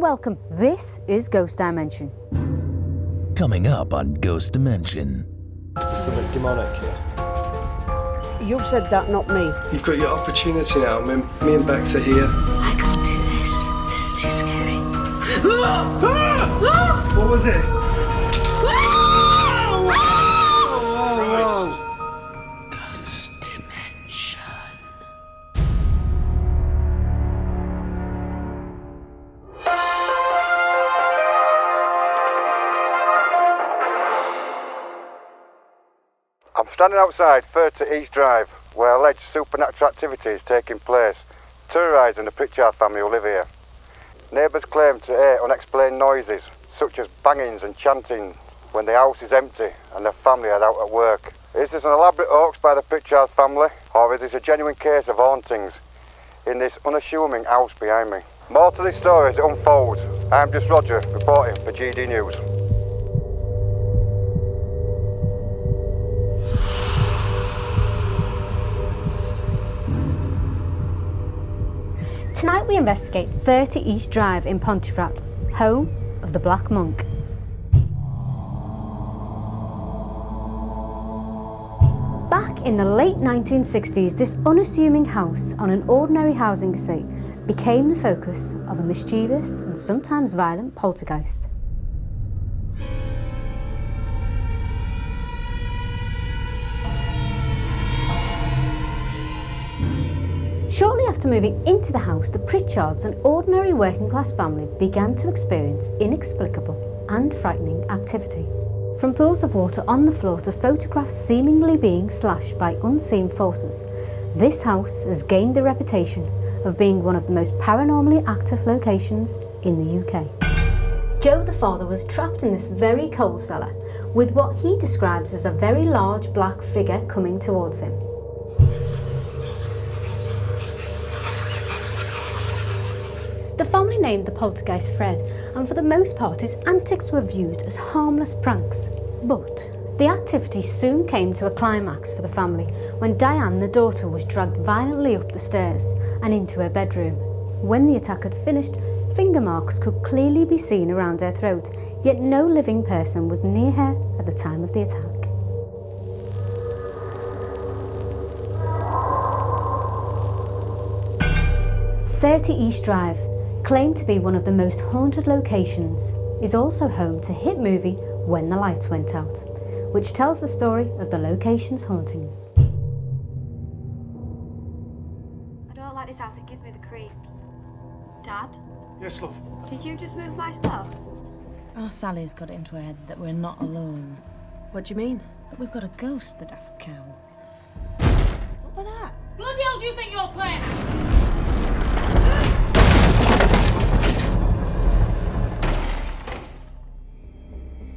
welcome. This is Ghost Dimension. Coming up on Ghost Dimension. There's something demonic here. You said that, not me. You've got your opportunity now. Me and Bex are here. I can't do this. This is too scary. What was it? Ghost Dimension. I'm standing outside 30 East Drive, where alleged supernatural activity is taking place, terrorising the Pritchard family who live here. Neighbours claim to hear unexplained noises, such as bangings and chanting, when the house is empty and the family are out at work. Is this an elaborate hoax by the Pritchard family, or is this a genuine case of hauntings in this unassuming house behind me? More to this story as it unfolds. I'm just Roger, reporting for GD News. Tonight we investigate 30 East Drive in Pontefract, home of the Black Monk. Back in the late 1960s, this unassuming house on an ordinary housing estate became the focus of a mischievous and sometimes violent poltergeist. Shortly after moving into the house, the Pritchards, an ordinary working-class family, began to experience inexplicable and frightening activity. From pools of water on the floor to photographs seemingly being slashed by unseen forces, this house has gained the reputation of being one of the most paranormally active locations in the UK. Joe the father was trapped in this very coal cellar with what he describes as a very large black figure coming towards him. The family named the poltergeist Fred, and for the most part his antics were viewed as harmless pranks. But the activity soon came to a climax for the family when Diane, the daughter, was dragged violently up the stairs and into her bedroom. When the attack had finished, finger marks could clearly be seen around her throat, yet no living person was near her at the time of the attack. "30 East Drive," claimed to be one of the most haunted locations, is also home to hit movie When the Lights Went Out, which tells the story of the location's hauntings. I don't like this house, it gives me the creeps. Dad? Yes, love. Did you just move my stuff? Our Sally's got it into her head that we're not alone. What do you mean? That we've got a ghost, the daft cow. What was that? Bloody hell do you think you're playing at?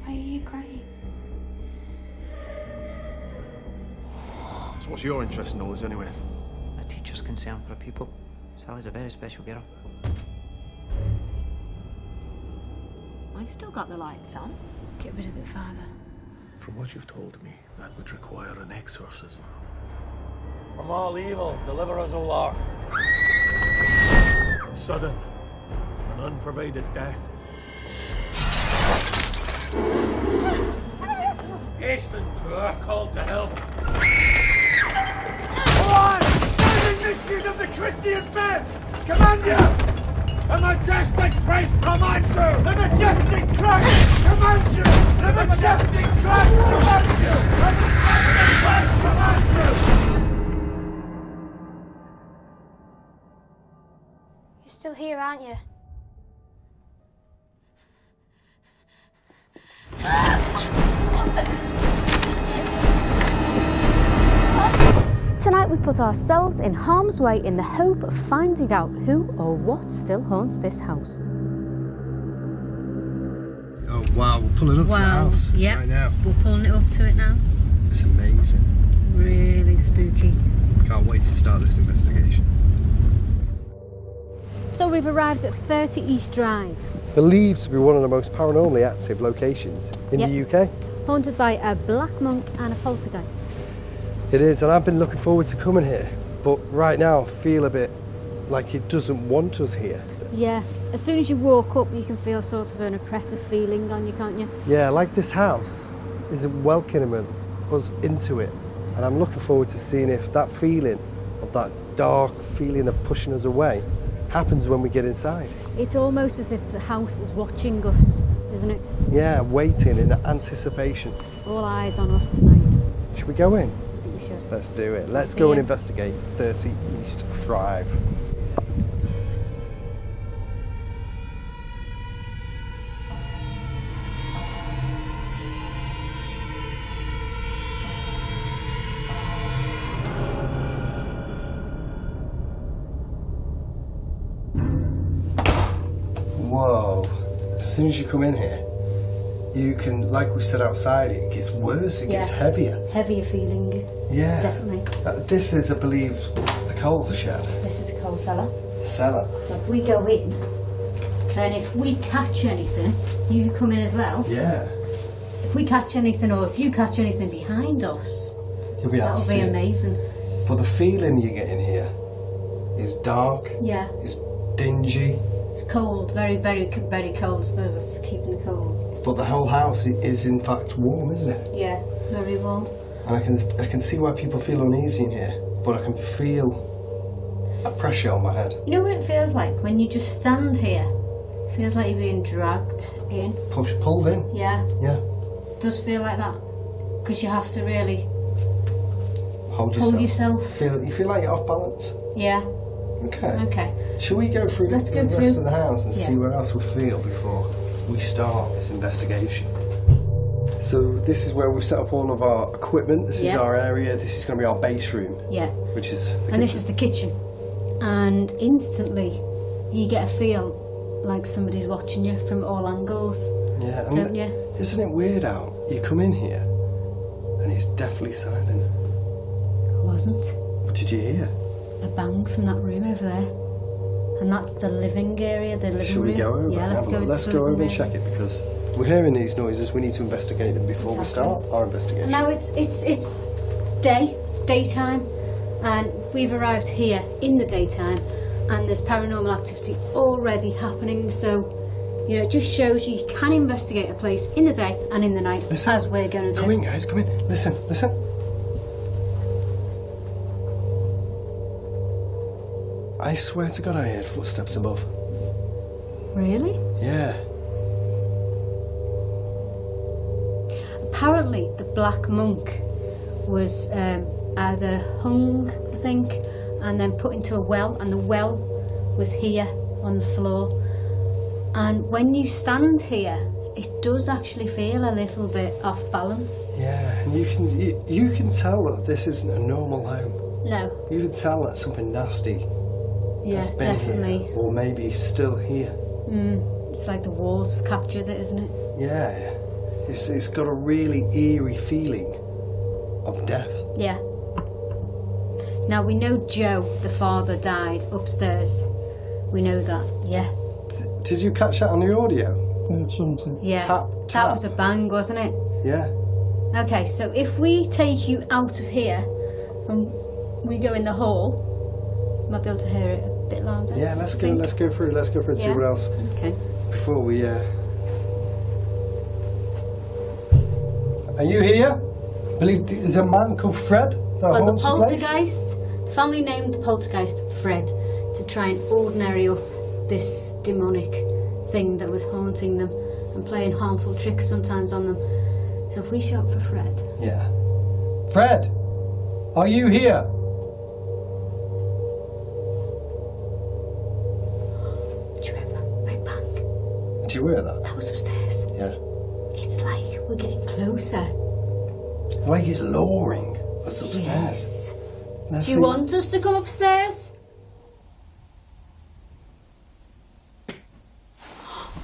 Why are you crying? So what's your interest in all this anyway? A teacher's concern for people. Sally's a very special girl. Well, you've still got the lights on. Get rid of it, Father. From what you've told me, that would require an exorcism. From all evil, deliver us, O Lord. Sudden and unprovided death. Hasten to our call to help. Go on! Saving mysteries of the Christian faith! Command you! The majestic Christ commands you! The majestic Christ commands you! The majestic Christ commands you! The majestic Christ commands you! You're still here, aren't you? Tonight we put ourselves in harm's way in the hope of finding out who or what still haunts this house. Oh wow, we're pulling up to the house right now. We're pulling it up to it now. It's amazing. Really spooky. Can't wait to start this investigation. So we've arrived at 30 East Drive. Believed to be one of the most paranormally active locations in the UK. Haunted by a black monk and a poltergeist. It is, and I've been looking forward to coming here, but right now I feel a bit like it doesn't want us here. Yeah, as soon as you walk up, you can feel sort of an oppressive feeling on you, can't you? Yeah, like this house is welcoming us into it. And I'm looking forward to seeing if that feeling of that dark feeling of pushing us away happens when we get inside. It's almost as if the house is watching us, isn't it? Yeah, waiting in anticipation. All eyes on us tonight. Should we go in? I think we should. Let's do it. Let's go and investigate 30 East Drive. Whoa. As soon as you come in here, you can, like we said outside, it gets worse, it gets heavier. Heavier feeling. Yeah. Definitely. This is, I believe, the coal shed. This is the coal cellar. Cellar. So if we go in, then if we catch anything, you come in as well. Yeah. If we catch anything, or if you catch anything behind us, You'll be able to that'll see be it. amazing. But the feeling you get in here is dark. Yeah. It's dingy. It's cold, very, very, very cold. I suppose it's keeping it cold. But the whole house is in fact warm, isn't it? Yeah, very warm. And I can see why people feel uneasy in here, but I can feel a pressure on my head. You know what it feels like when you just stand here? It feels like you're being dragged in. Pulled in. Yeah. Yeah. It does feel like that. Because you have to really Hold pull yourself. yourself. You feel like you're off balance. Yeah. Okay. Okay. Shall we go through Let's the go rest through. of the house and Yeah. see where else we feel before we start this investigation? So this is where we've set up all of our equipment. This is Yeah. our area. This is going to be our base room. Yeah. Which is the And this kitchen. is the kitchen. And instantly you get a feel like somebody's watching you from all angles. Yeah, and Don't you? Isn't it weird how you come in here and it's deathly silent? It wasn't. What did you hear? A bang from that room over there. And that's the living area, the living Shall room. we go over? Yeah, and let's have a go look? into Let's the go living over and room. check it because we're hearing these noises. We need to investigate them before we start our investigation. Now it's daytime, and we've arrived here in the daytime, and there's paranormal activity already happening. So, you know, it just shows you can investigate a place in the day and in the night, Listen, as we're going to do. Come in, guys. Come in. Listen. Listen. I swear to God, I heard footsteps above. Really? Yeah. Apparently, the Black Monk was either hung, I think, and then put into a well, and the well was here on the floor. And when you stand here, it does actually feel a little bit off balance. Yeah, and you can tell that this isn't a normal home. No. You can tell that something nasty Yeah, has been definitely. here, or maybe still here. It's like the walls have captured it, isn't it? Yeah, it's got a really eerie feeling of death. Yeah. Now we know Joe, the father, died upstairs. We know that, yeah. Did you catch that on the audio? Something. Yeah. Tap, That tap. was a bang, wasn't it? Yeah. Okay, so if we take you out of here and we go in the hall, might be able to hear it a bit louder. Yeah, let's I go. think. Let's go through. Let's go through and see Yeah. what else Okay. before we. Are you here? I believe there's a man called Fred that Well, the haunts the place. Poltergeist, the family named the Poltergeist Fred to try and ordinary up this demonic thing that was haunting them and playing harmful tricks sometimes on them. So if we shout for Fred. Yeah. Fred, are you here? Did you hear that big bang? Did you hear that? That was upstairs. Yeah. It's like we're getting closer. Like he's lowering us upstairs. Yes. Let's Do you see. want us to come upstairs?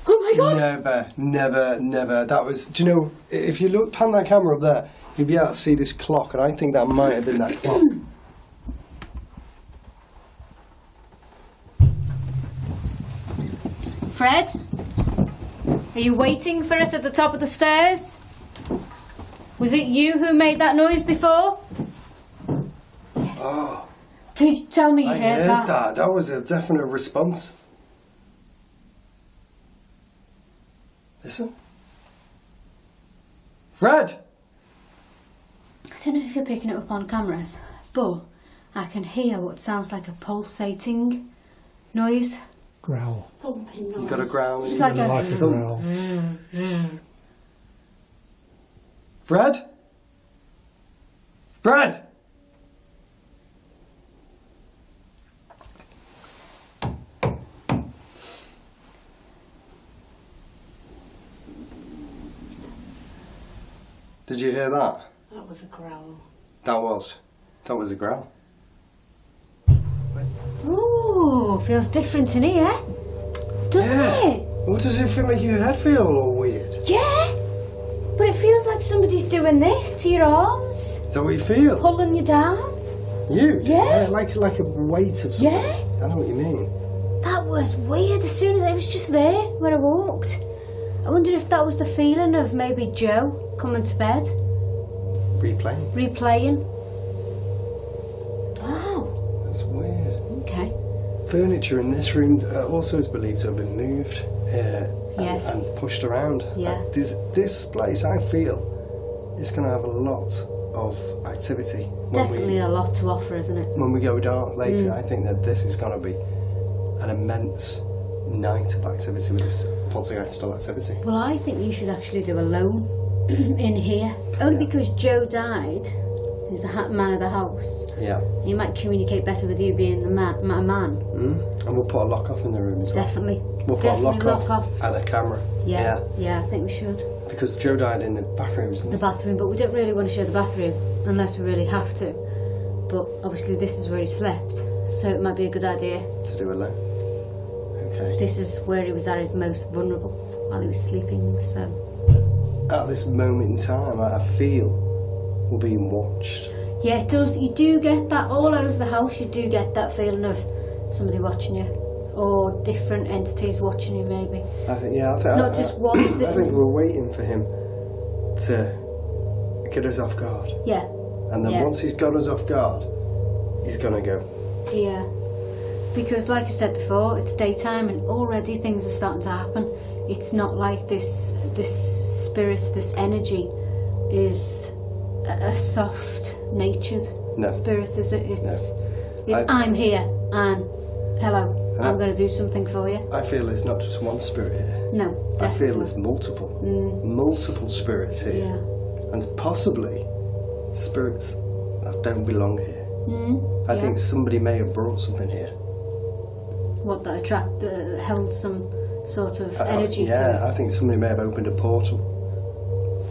Oh my god! Never. That was. Do you know? If you pan that camera up there, you'll be able to see this clock, and I think that might have been that clock. Fred? Are you waiting for us at the top of the stairs? Was it you who made that noise before? Yes. Oh, Did you tell me you I heard heard that? that. That was a definite response. Listen. Fred! I don't know if you're picking it up on cameras, but I can hear what sounds like a pulsating noise. Growl. Thumping noise. You got a growl? It's like a growl. Fred? Fred! Did you hear that? That was a growl. That was a growl. Ooh, feels different in here, doesn't it? What does it make your head feel all weird? Yeah, but it feels like somebody's doing this to your arms. Is that what you feel? Pulling you down. You? Yeah. Like a weight of something. Yeah. I know what you mean. That was weird. As soon as it was just there where I walked. I wondered if that was the feeling of maybe Joe coming to bed. Replaying. Oh. That's weird. Okay. Furniture in this room also is believed to have been moved Yes. and pushed around. Yeah. This place, I feel, is going to have a lot of activity. Definitely a lot to offer, isn't it? When we go dark later, I think that this is going to be an immense night of activity with this Poltergeist style activity. Well, I think you should actually do a loan in here. Only because Joe died, who's the man of the house. Yeah. He might communicate better with you being the man. And we'll put a lock off in the room as well. Definitely. We'll put a lock off and a camera. Yeah, I think we should. Because Joe died in the bathroom, isn't The bathroom, but we don't really want to show the bathroom unless we really have to. But obviously this is where he slept, so it might be a good idea. To do a loan. Okay. This is where he was at his most vulnerable while he was sleeping, so... At this moment in time, I feel we're being watched. Yeah, it does. You do get that all over the house. You do get that feeling of somebody watching you, or different entities watching you, maybe. It's not just one, is it? I think we're waiting for him to get us off guard. Yeah. And then once he's got us off guard, he's gonna go. Yeah. Because, like I said before, it's daytime and already things are starting to happen. It's not like this spirit, this energy is a soft-natured spirit, is it? It's I'm here and hello, I'm going to do something for you. I feel there's not just one spirit here. No, definitely. I feel there's multiple spirits here. Yeah. And possibly spirits that don't belong here. I think somebody may have brought something here. What, that held some sort of energy to it? Yeah, I think somebody may have opened a portal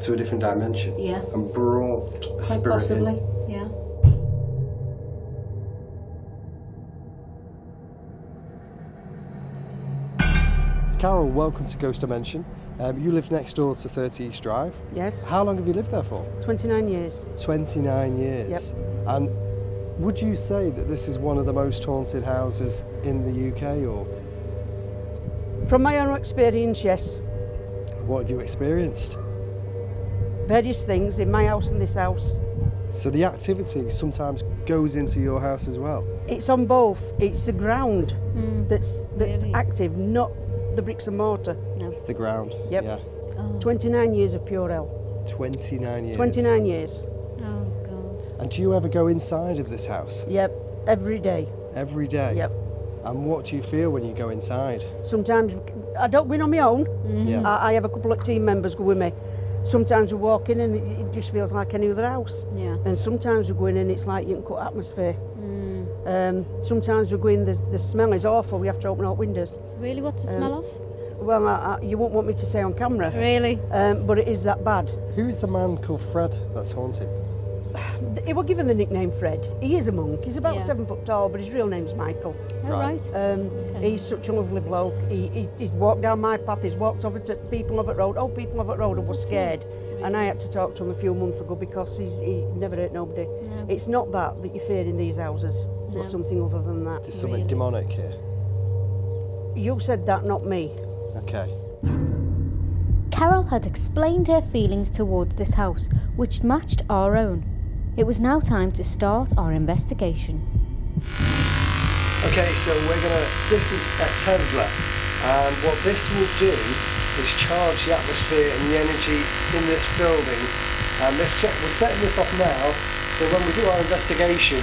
to a different dimension. Yeah. And brought a spirit possibly, in. yeah. Carol, welcome to Ghost Dimension. You live next door to 30 East Drive. Yes. How long have you lived there for? 29 years. 29 years. Yep. And would you say that this is one of the most haunted houses in the UK, or? From my own experience, yes. What have you experienced? Various things in my house and this house. So the activity sometimes goes into your house as well? It's on both. It's the ground that's really? active, not the bricks and mortar. No. It's the ground. Yep. Yeah. Oh. 29 years of pure hell. 29 years. 29 years. Oh, God. And do you ever go inside of this house? Yep. Every day. Every day? Yep. And what do you feel when you go inside? Sometimes I don't win on my own. Yeah. I have a couple of team members go with me. Sometimes we walk in and it just feels like any other house. Yeah. And sometimes we go in and it's like you can cut atmosphere. Sometimes we go in, the smell is awful, we have to open our windows. Really, what's the smell of? Well, you won't want me to say on camera. Really? But it is that bad. Who's the man called Fred that's haunted? He was given the nickname Fred. He is a monk. He's about Yeah. 7 foot tall, but his real name's Michael. Oh, right. He's such a lovely bloke. He's walked down my path. He's walked over to people over the road. Old people over the road who were scared. And I had to talk to him a few months ago because he never hurt nobody. No. It's not that you fear in these houses. There's something other than that. There's something demonic here. You said that, not me. Okay. Carol had explained her feelings towards this house, which matched our own. It was now time to start our investigation. Okay, so this is a Tesla, and what this will do has charged the atmosphere and the energy in this building. And we're setting this off now, so when we do our investigation,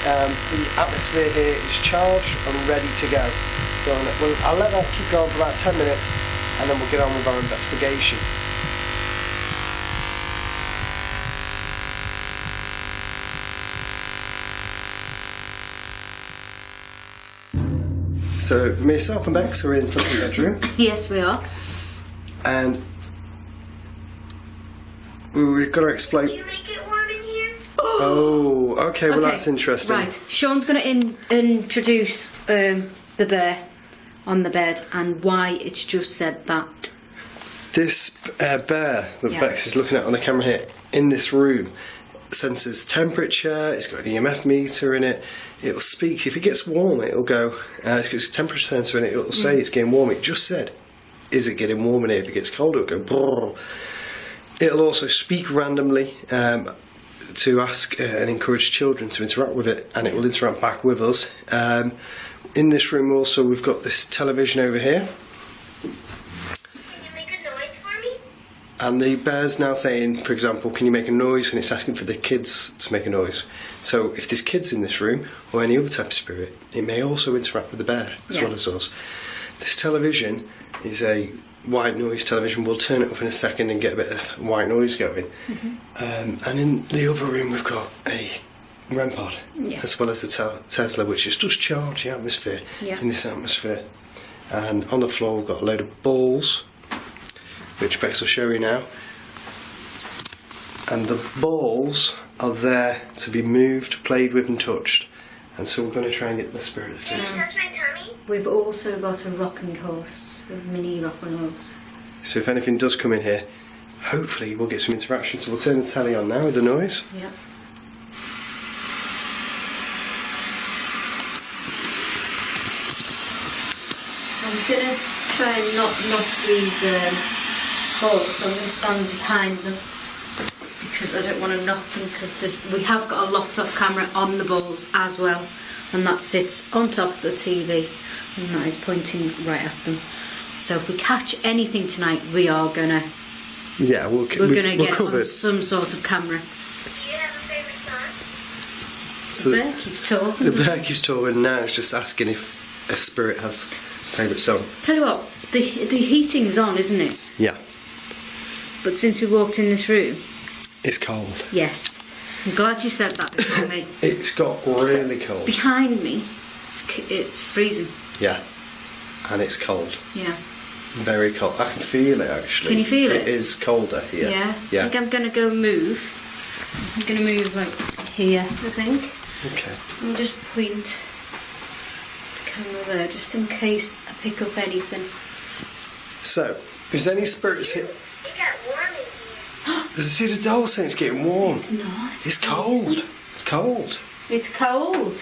the atmosphere here is charged and ready to go. So I'll let that keep going for about 10 minutes, and then we'll get on with our investigation. So myself and Bex are in front of the bedroom. Yes, we are. And we've got to explain. Can you make it warm in here? Oh, okay, well that's interesting. Right, Sean's going to introduce the bear on the bed and why it's just said that. This bear that Bex is looking at on the camera here, in this room, senses temperature, it's got an EMF meter in it, it'll speak. If it gets warm, it'll go, it's got a temperature sensor in it, it'll say it's getting warm. It just said, is it getting warm in here? If it gets cold, it'll go brrr. It'll also speak randomly to ask and encourage children to interact with it, and it will interact back with us. In this room also we've got this television over here. And the bear's now saying, for example, can you make a noise? And it's asking for the kids to make a noise. So if there's kids in this room, or any other type of spirit, it may also interact with the bear, as well as us. This television is a white noise television. We'll turn it off in a second and get a bit of white noise going. And in the other room we've got a REM pod, as well as the Tesla, which is just charge the atmosphere in this atmosphere. And on the floor we've got a load of balls, which Bex will show you now. And the balls are there to be moved, played with and touched. And so we're going to try and get the spirits to We've also got a rocking horse, a mini rocking horse. So if anything does come in here, hopefully we'll get some interaction. So we'll turn the telly on now with the noise. Yeah. I'm going to try and not knock these balls, so I'm going to stand behind them because I don't want to knock them, because we have got a locked off camera on the balls as well, and that sits on top of the TV and that is pointing right at them. So if we catch anything tonight, we are gonna we're gonna get on some sort of camera. Do you have a favourite song? So the bear keeps talking. The bear keeps talking, and now it's just asking if a spirit has a favourite song. Tell you what, the heating's on, isn't it? Yeah. But since we walked in this room, it's cold. Yes. I'm glad you said that before me. It's got really cold. Behind me, it's freezing. Yeah. And it's cold. Yeah. Very cold. I can feel it actually. Can you feel it? It is colder here. Yeah. Yeah. I think I'm going to go move. I'm going to move like here, I think. Okay. And just point the camera there, just in case I pick up anything. So, is any spirits here? It got warm in here. There's a the doll saying it's getting warm. It's not. It's cold. It's cold. It's cold.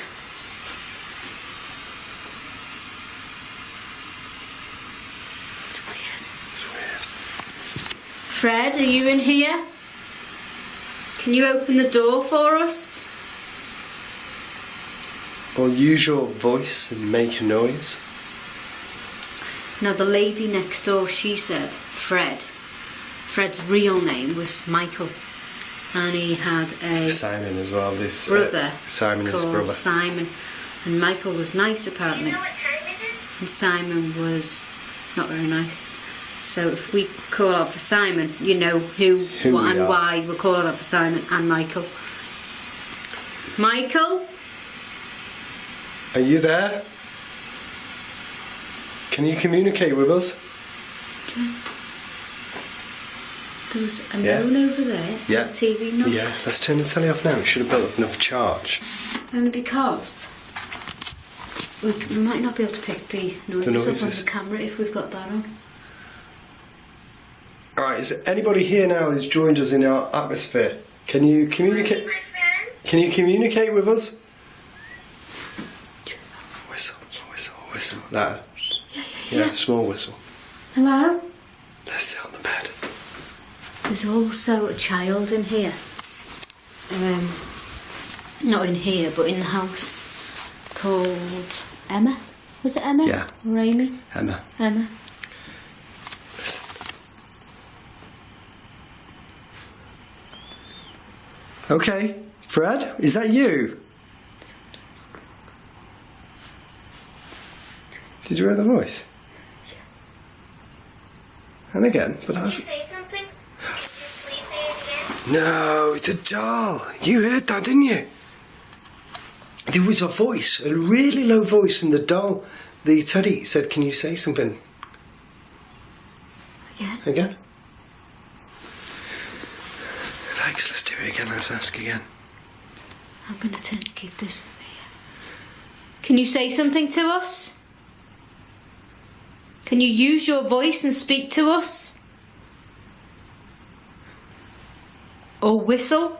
It's weird. It's weird. Fred, are you in here? Can you open the door for us? Or use your voice and make a noise. Now the lady next door, she said Fred. Fred's real name was Michael, and he had a Simon as well. This brother. Simon is his called brother. Simon, and Michael was nice apparently. Do you know what time it is? And Simon was not very nice. So if we call out for Simon, you know who what, and why we're calling out for Simon and Michael. Michael? Are you there? Can you communicate with us? There was a moan over there. Yeah. The TV knocked. Yeah. Let's turn the telly off now. We should have built up enough charge. Only because we might not be able to pick the noises up on the camera if we've got that on. Alright, is there anybody here now who's joined us in our atmosphere? Can you communicate? My friend? Can you communicate with us? Whistle, whistle, whistle. That. Yeah, small whistle. Hello? Let's sit on the bed. There's also a child in here. Not in here, but in the house. Called Emma. Was it Emma? Yeah. Or Amy? Emma. Emma. Let's Okay, Fred, is that you? Did you hear the voice? Yeah. And again, but that's... Did you say something? Did you please say it again? No, the doll. You heard that, didn't you? There was a voice, a really low voice, and the doll, the teddy, said, "Can you say something?" Again? Thanks, let's do it again. Let's ask again. I'm going to turn to keep this with me. Can you say something to us? Can you use your voice and speak to us? Or whistle?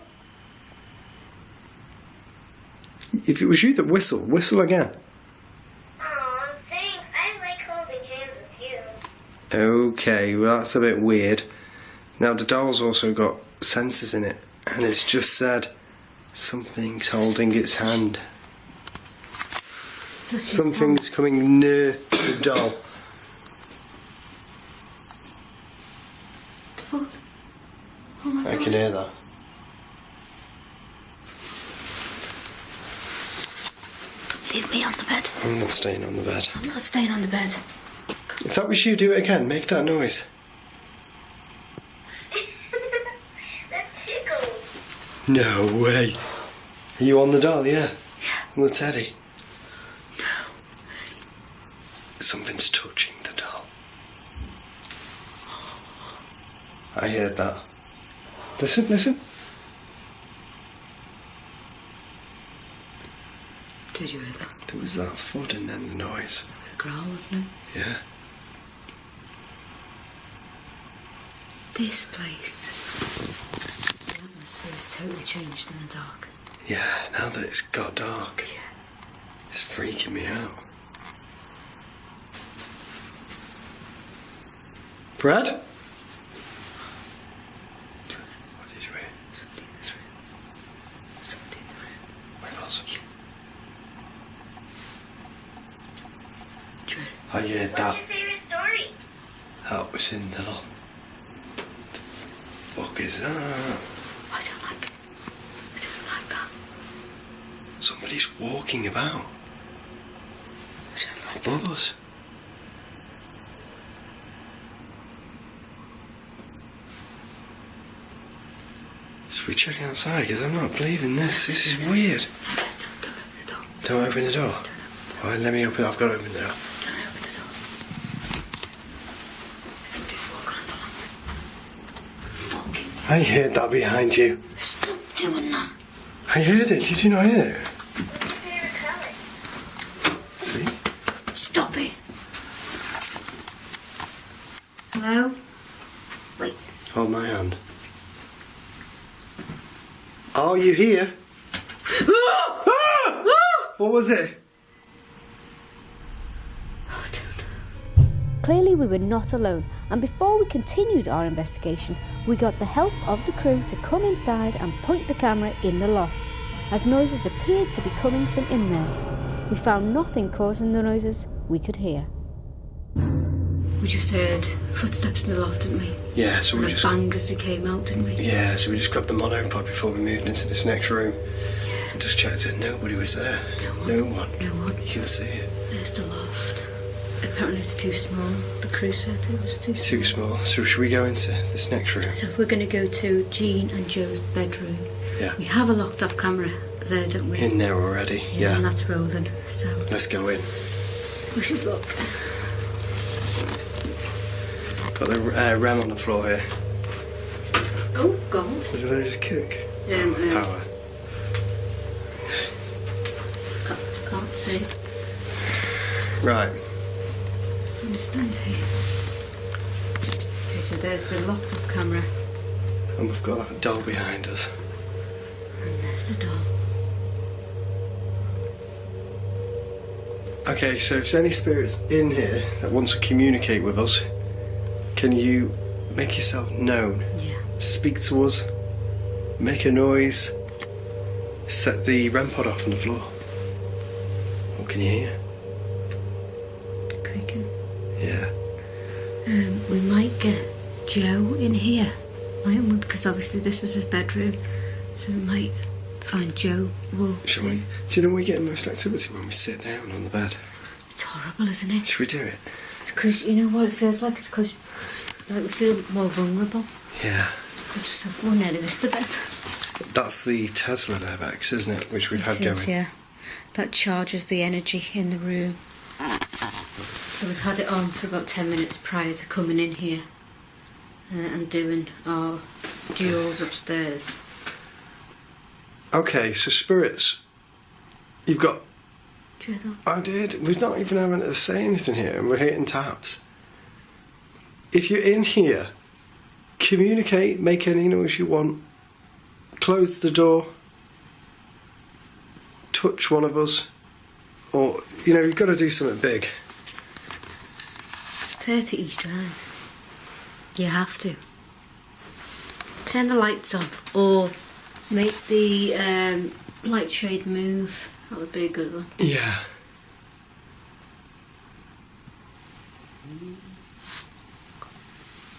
If it was you that whistle again. Aw, thanks. I like holding hands with you. Okay, well that's a bit weird. Now the doll's also got sensors in it, and it's just said something's holding its hand. Something's coming near the doll. I can hear that. Leave me on the bed. I'm not staying on the bed. I'm not staying on the bed. If that was you, do it again. Make that noise. That tickles. No way. Are you on the doll? Yeah. On the teddy. No. Something's touching the doll. I heard that. Listen, listen. Did you hear that? There was that thud and then the noise. The growl, wasn't it? Yeah. This place. The atmosphere has totally changed in the dark. Yeah, now that it's got dark. Yeah. It's freaking me out. Brad? What did you hear? Somebody in this room. Somebody in the room. Where was it? Drew. I heard that. What's your favorite story? That was in the lot. The fuck is that? I don't like it. I don't like that. Somebody's walking about. I don't like Above us. Should we check outside? Because I'm not believing this. This is weird. No, don't open the door. Don't open the door. Alright, let me open it. I've got to open the door. Don't open the door. Somebody's walking on the landing. Fucking. I heard that behind you. Stop doing that. I heard it. Did you not hear it? What's your favorite color? See? Stop it. Hello? Wait. Hold my hand. Are you here? Ah! What was it? Clearly we were not alone, and before we continued our investigation, we got the help of the crew to come inside and point the camera in the loft, as noises appeared to be coming from in there. We found nothing causing the noises we could hear. We just heard footsteps in the loft, didn't we? Yeah, so we And just... a bang as we came out, didn't we? Yeah, so we just grabbed the monopod before we moved into this next room. Yeah. And just checked it. Nobody was there. No one. You can see it. There's the loft. Apparently it's too small. The crew said it was too small. Too small. So should we go into this next room? So if we're going to go to Jean and Joe's bedroom, Yeah. we have a locked off camera there, don't we? In there already. Yeah. And that's rolling. So Let's go in. wish us luck. Got the RAM on the floor here. Oh God. What did I just kick? Power. Can't see. Right. Understand here. Okay, so there's the locked up camera. And we've got that doll behind us. And there's the doll. Okay, so if there's any spirits in here that want to communicate with us, can you make yourself known? Yeah. Speak to us, make a noise, set the REM pod off on the floor. What can you hear? Creaking. Yeah. We might get Joe in here, mightn't we? Because obviously this was his bedroom. So we might find Joe or... Shall we? Do you know we get most activity when we sit down on the bed? It's horrible, isn't it? Should we do it? It's because, you know what it feels like? It's because like, we feel more vulnerable. Yeah. Because we're nearly missed the bed. That's the Tesla Airbags, isn't it? Which we've had It is, going. yeah. That charges the energy in the room. So we've had it on for about 10 minutes prior to coming in here and doing our duels upstairs. Okay, so spirits. You've got... Do you hear that? I did. We're not even having to say anything here and we're hitting taps. If you're in here, communicate, make any noise you want. Close the door. Touch one of us. Or, you know, you've got to do something big. 30 East Drive. You have to. Turn the lights on or make the light shade move. That would be a good one. Yeah.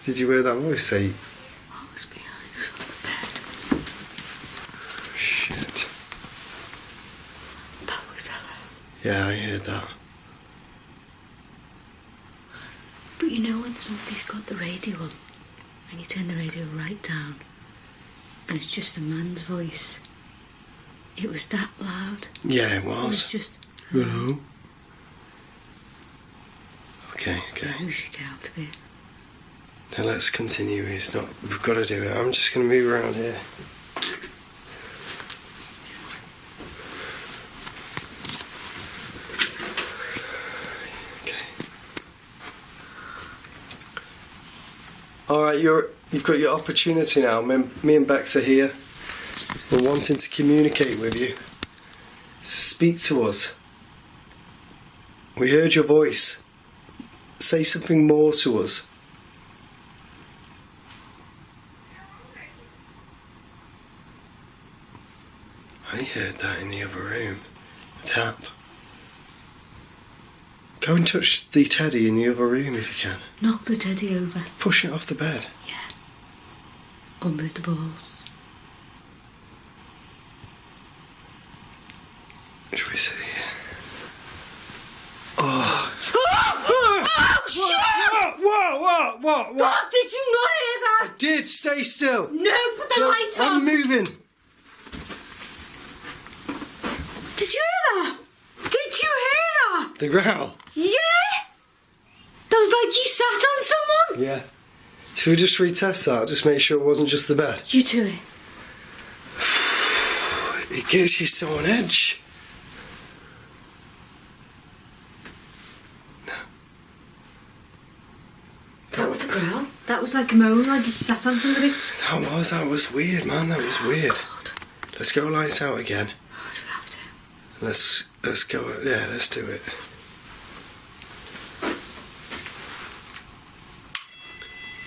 Did you hear that voice say... I was behind us on the bed. Shit. That was Ella. Yeah, I heard that. But you know when somebody's got the radio on and you turn the radio right down and it's just a man's voice. It was that loud. Yeah, it It was was. just... Hello? Okay. Yeah, we should get out of here. Now let's continue. It's not... We've got to do it. I'm just going to move around here. Okay. Alright, you've got your opportunity now. Me and Bex are here. We're wanting to communicate with you. So speak to us. We heard your voice. Say something more to us. I heard that in the other room. A tap. Go and touch the teddy in the other room if you can. Knock the teddy over. Push it off the bed. Yeah. Or move the balls. Should we see? Oh. Oh, shit! What? God, did you not hear that? I did. Stay still. No, put the light on. I'm moving. Did you hear that? Did you hear that? The growl. Yeah! That was like you sat on someone. Yeah. Should we just retest that? Just make sure it wasn't just the bed. You do it. It gets you so on edge. That was a growl. That was like a moan, like you sat on somebody. That was weird, man. That was weird. God. Let's go lights out again. Oh, do we have to? Let's go. Yeah, let's do it.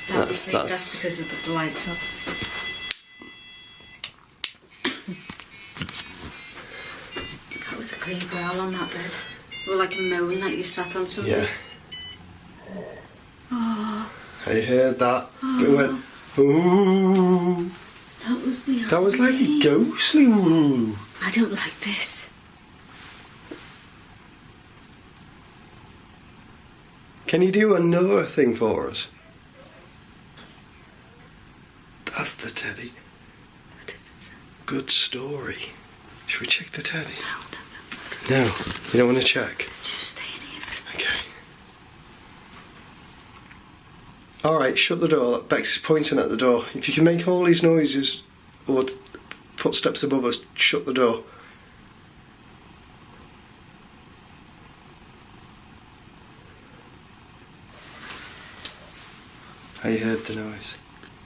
That's because we put the lights on. That was a clear growl on that bed. Or like a moan that you sat on somebody. Yeah. Oh. I heard that. It went. Ooh. That was behind That was like a ghostly woo. I don't like this. Can you do another thing for us? That's the teddy. Good story. Should we check the teddy? No. No, you don't want to check? Just stay in here for a minute. Okay. Alright, shut the door. Bex is pointing at the door. If you can make all these noises or footsteps above us, shut the door. I heard the noise.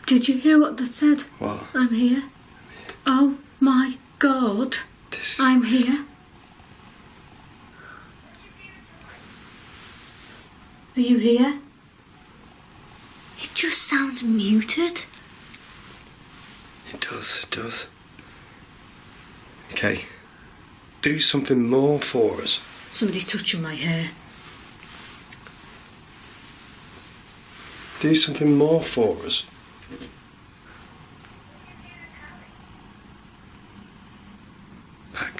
Did you hear what that said? What? I'm here. Oh my God. I'm here. Are you here? It just sounds muted. It does. Okay. Do something more for us. Somebody's touching my hair. Do something more for us.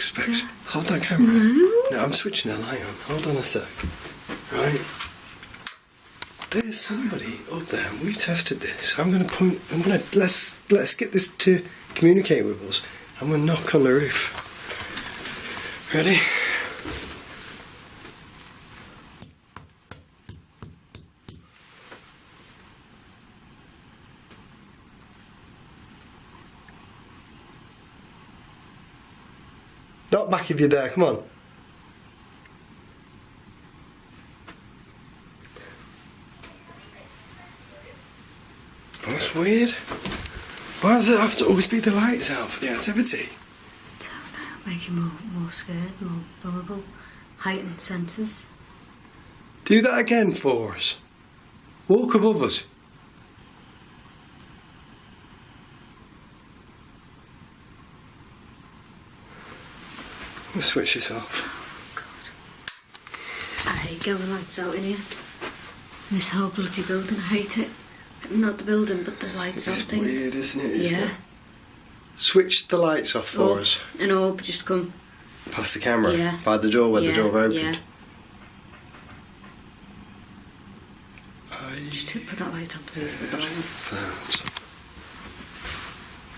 Specs. Hold that camera. No, I'm switching the light on. Hold on a sec. Right. There's somebody up there. We've tested this. Let's get this to communicate with us. I'm gonna knock on the roof. Ready? Not back if you're there, come on. That's weird. Why does it have to always be the lights out for the activity? Don't know, make you more scared, more vulnerable, heightened senses. Do that again for us. Walk above us. We'll switch this off. Oh, God. I hate going lights out in here. This whole bloody building, I hate it. Not the building, but the lights out thing. It's weird, isn't it? Yeah. Switch the lights off for us. An orb just come. Past the camera? Yeah. By the door where the door opened? Yeah. Just put that light on, please, with the light on.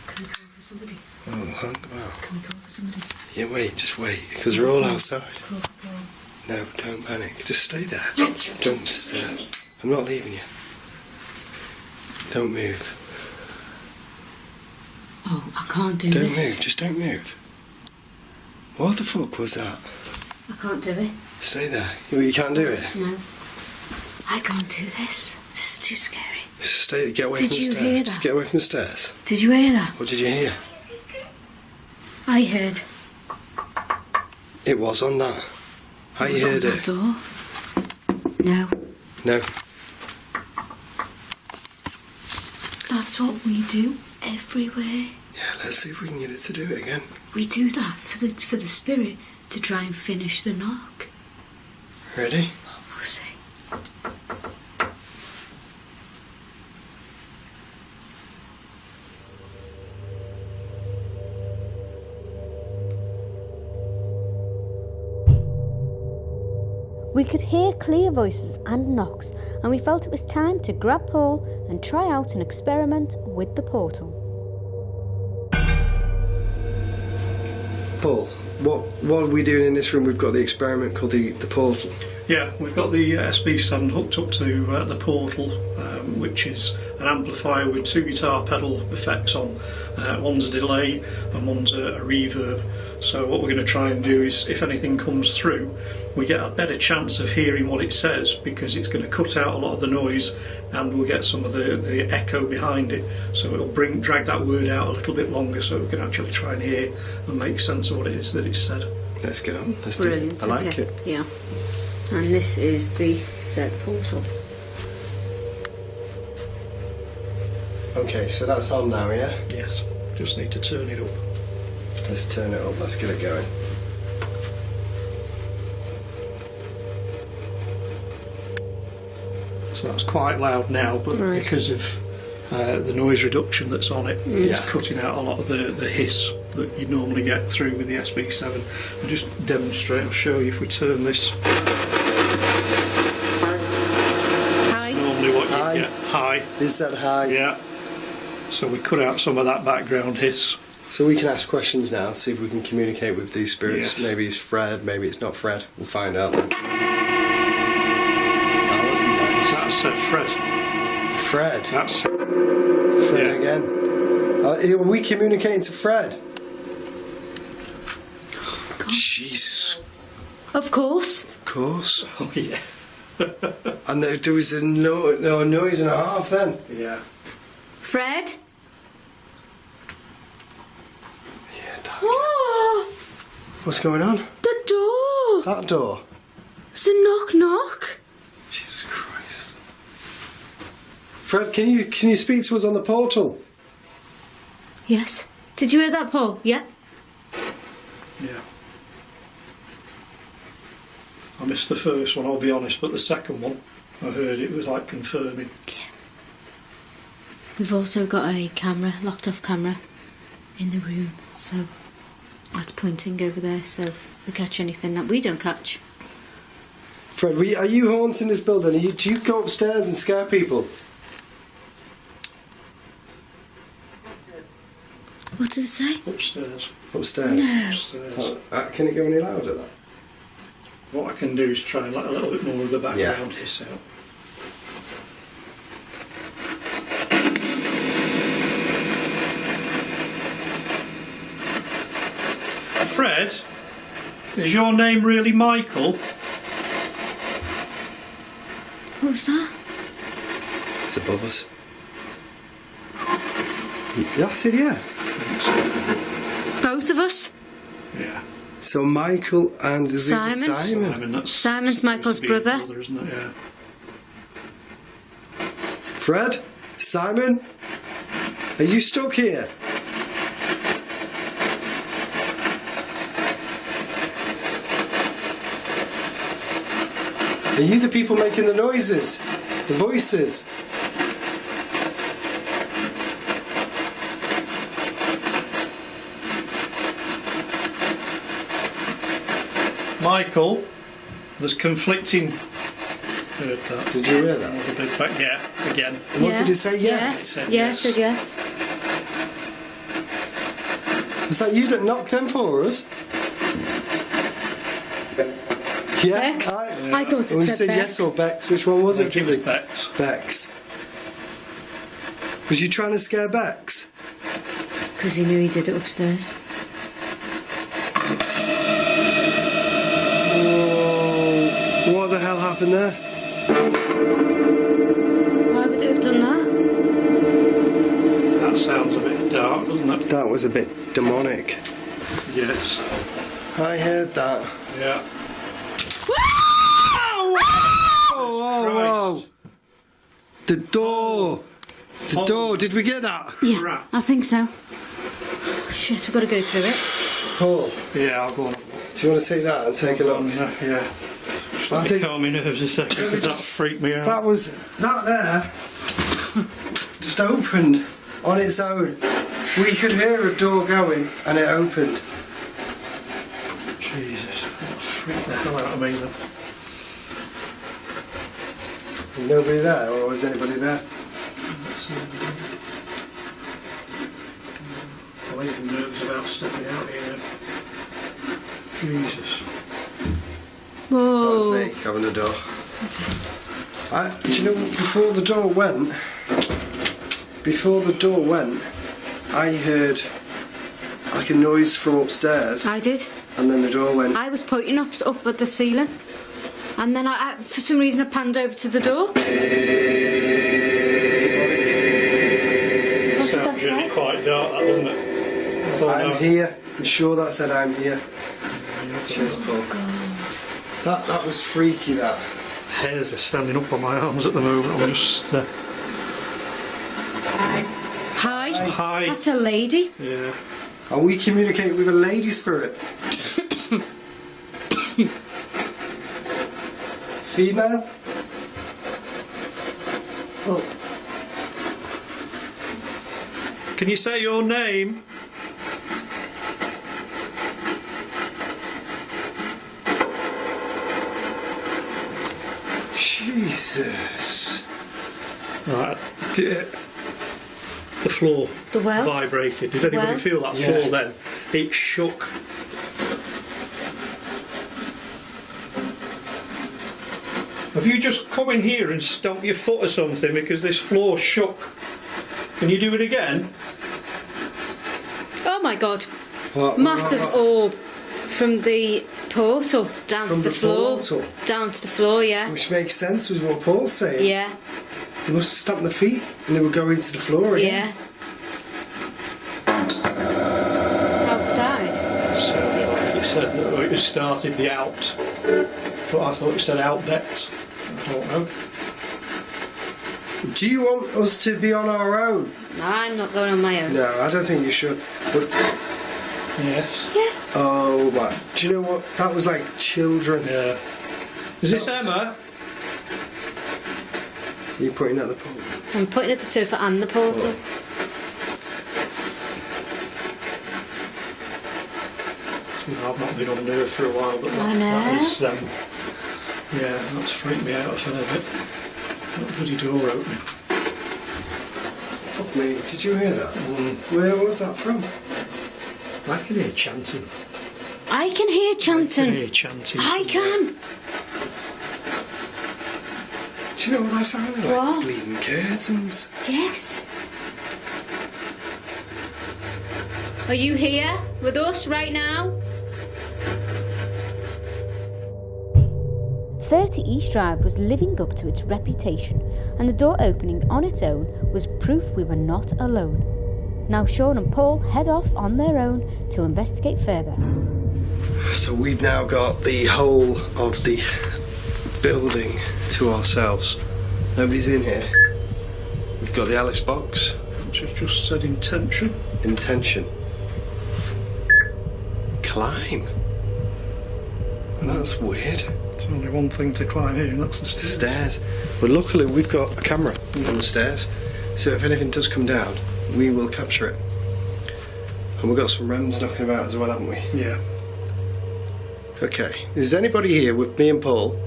Can we call for somebody? Oh, well. Can we call for somebody? Yeah, wait, just wait, because we're all outside. Call. No, don't panic. Just stay there. Don't stir. I'm not leaving you. Don't move. Oh, I can't do Don't this. move, just don't move. What the fuck was that? I can't do it. Stay there. You can't do it? No. I can't do this. This is too scary. Stay, get away from the Did you stairs. hear that? Just get away from the stairs. Did you hear that? What did you hear? I heard. It was on that. I Was heard on it. that door? No. No. That's what we do everywhere. Yeah, let's see if we can get it to do it again. We do that for the spirit to try and finish the knock. Ready? Oh, we'll see. We could hear clear voices and knocks, and we felt it was time to grab Paul and try out an experiment with the portal. Paul, what are we doing in this room? We've got the experiment called the portal. Yeah, we've got the SB7 hooked up to the portal, which is an amplifier with two guitar pedal effects on. One's a delay and one's a reverb. So what we're going to try and do is, if anything comes through, we get a better chance of hearing what it says, because it's going to cut out a lot of the noise and we'll get some of the echo behind it. So it'll drag that word out a little bit longer so we can actually try and hear and make sense of what it is that it's said. Let's get on. Let's Brilliant. do it. I like it. Yeah. And this is the set portal. Okay, so that's on now, yeah? Yes. Just need to turn it up. Let's turn it up. Let's get it going. So that's quite loud now, but because of the noise reduction that's on it, it's cutting out a lot of the hiss that you'd normally get through with the SB7. I'll just demonstrate, I'll show you if we turn this. High. Normally what you get. High. Is that high? Yeah. So we cut out some of that background hiss. So we can ask questions now, see if we can communicate with these spirits. Yes. Maybe it's Fred, maybe it's not Fred. We'll find out. That was nice. That said Fred. Fred? That's Fred again. Are we communicating to Fred? God. Jesus. Of course. Of course. Oh yeah. And there was a noise and a half then. Yeah. Fred? Oh. What's going on? The door! That door? It's a knock knock. Jesus Christ. Fred, can you speak to us on the portal? Yes. Did you hear that, Paul? Yeah? Yeah. I missed the first one, I'll be honest, but the second one, I heard it was like confirming. Yeah. We've also got a camera, locked off camera, in the room, so That's pointing over there, so we catch anything that we don't catch. Fred, are you haunting this building? Do you go upstairs and scare people? What did it say? Upstairs. Upstairs? No. Upstairs. Can it go any louder, that? What I can do is try and let a little bit more of the background hiss out. Fred, is your name really Michael? What was that? It's above us. Yeah, I said yeah. Both of us? Yeah. So Michael and Simon? Simon. Simon's Michael's brother. Isn't it? Yeah. Fred? Simon? Are you stuck here? Are you the people making the noises? The voices? Michael, there's conflicting. Heard that. Did you hear that? With a big back, yeah, again. And what did he say? Yes. Yeah, said yes. Was that you that knocked them for us? Yeah. Bex? I thought it we said said Bex. yes or Bex. Which one was it? It was Bex. Bex. Was you trying to scare Bex? Because he knew he did it upstairs. Oh, what the hell happened there? Why would it have done that? That sounds a bit dark, doesn't it? That was a bit demonic. Yes. I heard that. Yeah. Whoa! The door! The door! Did we get that? Yeah, I think so. Shit, we've got to go through it. Paul? Yeah, I'll go on. Do you want to take that and take a look? Yeah. Just let me calm my nerves a second, because that freaked me out. That there just opened on its own. We could hear a door going and it opened. Jesus, that freaked the hell out of me then. Is nobody there, or is anybody there? I'm even nervous about stepping out here. Jesus. Whoa. That was me, having the door. Do you know, before the door went, I heard like a noise from upstairs. I did. And then the door went. I was pointing up at the ceiling. And then I for some reason I panned over to the door. What did that Sounds really say? quite dark, that, doesn't it? I'm here. I'm sure that said I'm here. Cheers, Paul. That was freaky, that. Hairs are standing up on my arms at the moment. I'm just... Hi. Hi. That's a lady. Yeah. Are we communicating with a lady spirit? Female? Oh. Can you say your name? Jesus. Right. The floor vibrated. Did anybody feel that floor then? It shook. Have you just come in here and stomped your foot or something because this floor shook? Can you do it again? Oh my god. What? Massive orb from the portal down From to the the floor. portal? Down to the floor, yeah. Which makes sense with what Paul's saying. Yeah. They must have stamped their feet and they would go into the floor again. Yeah. Outside. Sounded like it said that it started the out. But I thought it said out bet. I don't know. Do you want us to be on our own? No, I'm not going on my own. No, I don't think you should. But yes. Yes. Oh my! Do you know what? That was like children. Yeah. Is this Emma? Are you pointing at the portal? I'm pointing at the sofa and the portal. I've not been on nerve for a while, but I know. that is, yeah, that's freaked me out a fair bit. That bloody door opening. Fuck me, did you hear that? Where was that from? I can hear chanting. I can hear chanting. I can hear chanting. I can. Do you know what that sounded like? What? Bleeding curtains. Yes. Are you here with us right now? 30 East Drive was living up to its reputation, and the door opening on its own was proof we were not alone. Now Sean and Paul head off on their own to investigate further. So we've now got the whole of the building to ourselves. Nobody's in here. We've got the Alice box. Which has just said intention. Intention. Climb. That's weird. There's only one thing to climb here, and that's the stairs. But luckily we've got a camera on the stairs, so if anything does come down, we will capture it. And we've got some rams knocking about as well, haven't we? Yeah. Okay. Is anybody here with me and Paul?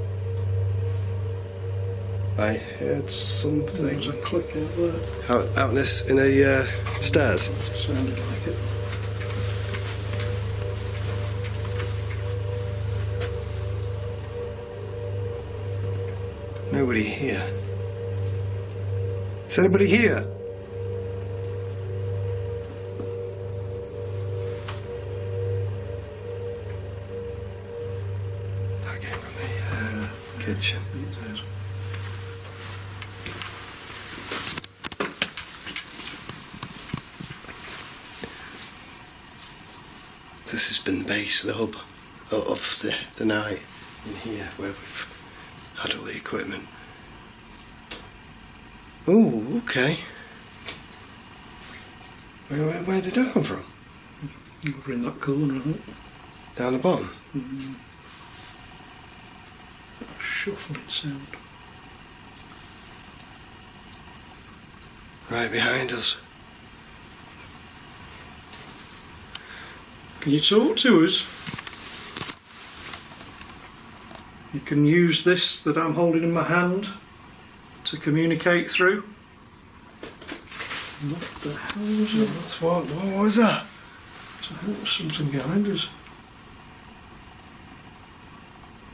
I heard something. There was a click out there. Out in this, in a stairs? Sounded like it. Nobody here. Is anybody here? That came from the kitchen. This has been the base, the hub of the night in here, where we've had all the equipment. Oh, okay. Where did that come from? Over in that corner, I think. Down the bottom? That shuffling sound. Right behind us. Can you talk to us? You can use this that I'm holding in my hand to communicate through. What the hell was that? What was that? I think there's something behind us.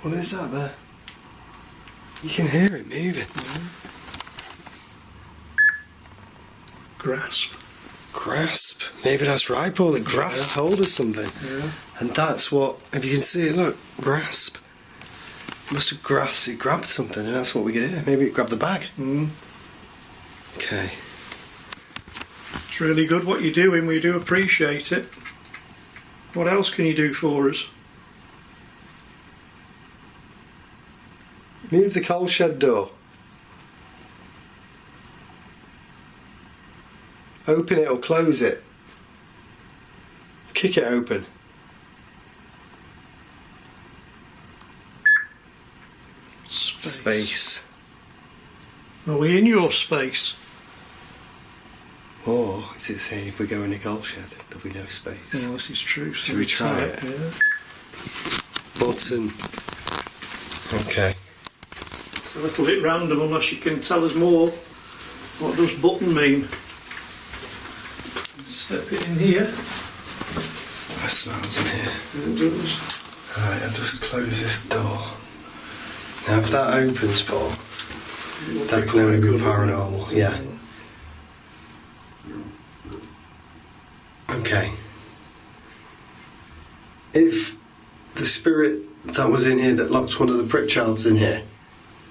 What is that there? You can hear it moving. Grasp. Grasp? Maybe that's right, Paul. It grasped hold of something. Yeah. And that's what, if you can see it, look, grasp. It must have it grabbed something, and that's what we could hear. Maybe it grabbed the bag. Okay. It's really good what you're doing. We do appreciate it. What else can you do for us? Move the coal shed door. Open it or close it. Kick it open. Space. Are we in your space? Or is it saying if we go in a coal shed, there'll be no space? Yeah, this is true. Should we try it? Yeah. Button. Okay. It's a little bit random unless you can tell us more. What does button mean? Step it in here. That smells in here. It does. Alright, I'll just close this door. Now if that opens, Paul, that can only be paranormal, yeah. Okay. If the spirit that was in here that locked one of the Pritchards in here,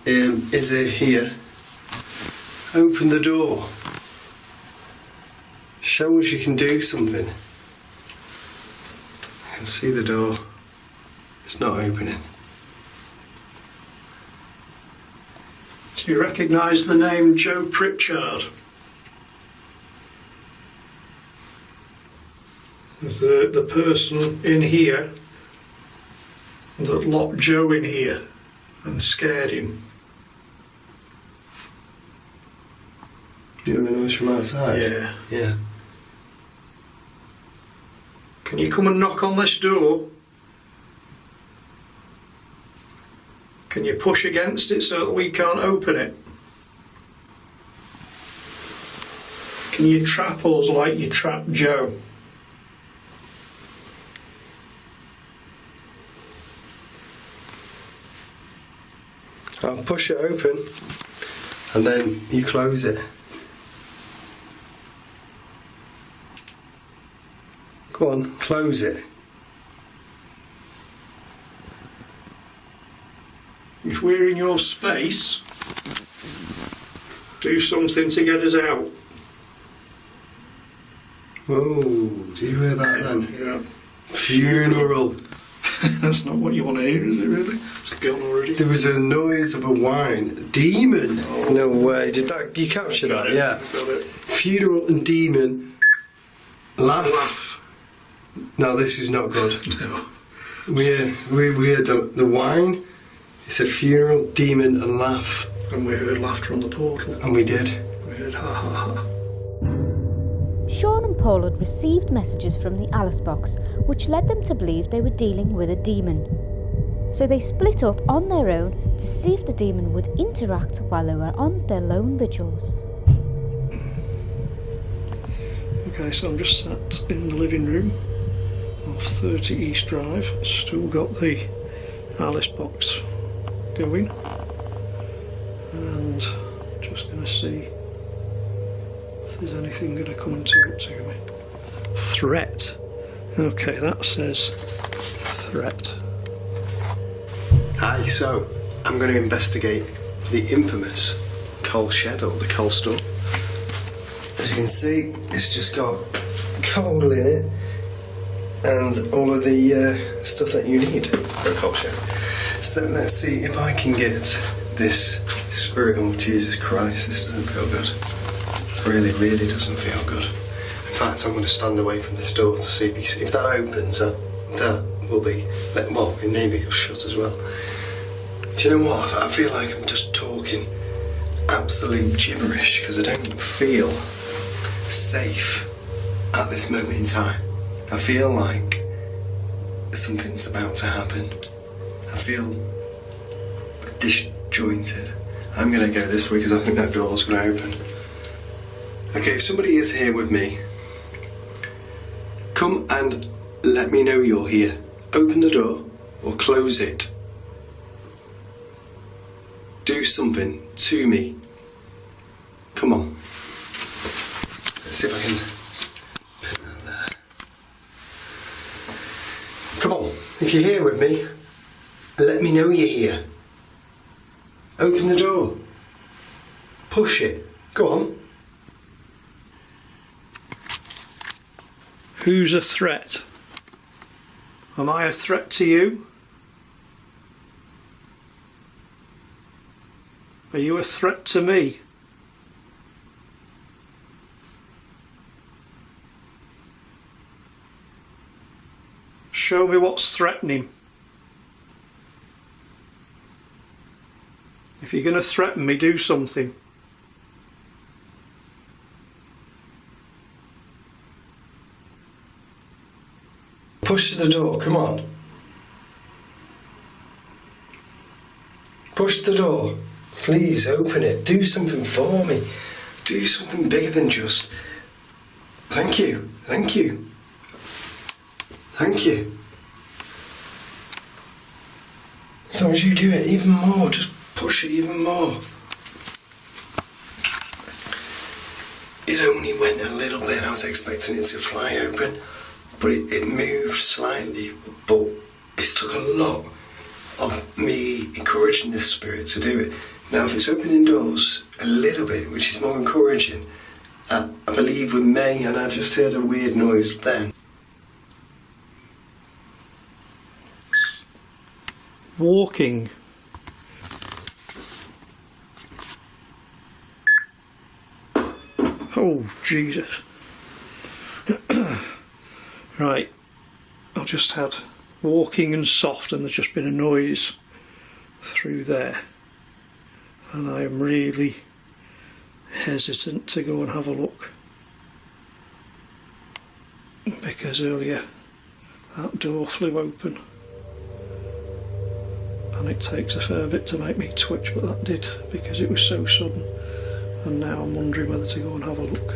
is it here? Open the door. Show us you can do something. I can see the door. It's not opening. Do you recognise the name Joe Pritchard? As the person in here that locked Joe in here and scared him. You hear the noise from outside? Yeah. Yeah. Can you come and knock on this door? Can you push against it so that we can't open it? Can you trap us like you trapped Joe? I'll push it open and then you close it. Go on, close it. If we're in your space, do something to get us out. Oh, do you hear that then? Yeah. Funeral. That's not what you want to hear, is it really? It's gone already. There was a noise of a whine. Demon! Oh. No way. Did that? You capture that? Yeah. Got it. Funeral and demon. Laugh. No, this is not good. No. We heard the whine. It said funeral, demon and laugh. And we heard laughter on the portal. And we did. We heard ha ha ha. Sean and Paul had received messages from the Alice box, which led them to believe they were dealing with a demon. So they split up on their own to see if the demon would interact while they were on their lone vigils. Okay, so I'm just sat in the living room of 30 East Drive. Still got the Alice box going. And just going to see if there's anything going to come and talk to me. Threat. Okay, that says threat. Hi, so I'm going to investigate the infamous coal shed or the coal store. As you can see, it's just got coal in it and all of the stuff that you need for a coal shed. So let's see if I can get this spirit of Jesus Christ. This doesn't feel good. Really, really doesn't feel good. In fact, I'm going to stand away from this door to see if that opens. That will be, well, maybe it'll shut as well. Do you know what? I feel like I'm just talking absolute gibberish because I don't feel safe at this moment in time. I feel like something's about to happen. I feel disjointed. I'm going to go this way because I think that door's going to open. Okay, if somebody is here with me, come and let me know you're here. Open the door or close it. Do something to me. Come on. Let's see if I can put that there. Come on, if you're here with me, let me know you're here. Open the door. Push it. Go on. Who's a threat? Am I a threat to you? Are you a threat to me? Show me what's threatening. If you're going to threaten me, do something. Push the door, come on. Push the door. Please open it. Do something for me. Do something bigger than just... Thank you. Thank you. Thank you. As long as you do it even more, just push it even more. It only went a little bit. I was expecting it to fly open, but it moved slightly. But it's took a lot of me encouraging this spirit to do it. Now, if it's opening doors a little bit, which is more encouraging, I believe we may, and I just heard a weird noise then. Walking. Oh, Jesus. Right. I've just had walking and soft, and there's just been a noise through there. And I am really hesitant to go and have a look. Because earlier that door flew open. And and it takes a fair bit to make me twitch, but that did because it was so sudden, and now I'm wondering whether to go and have a look.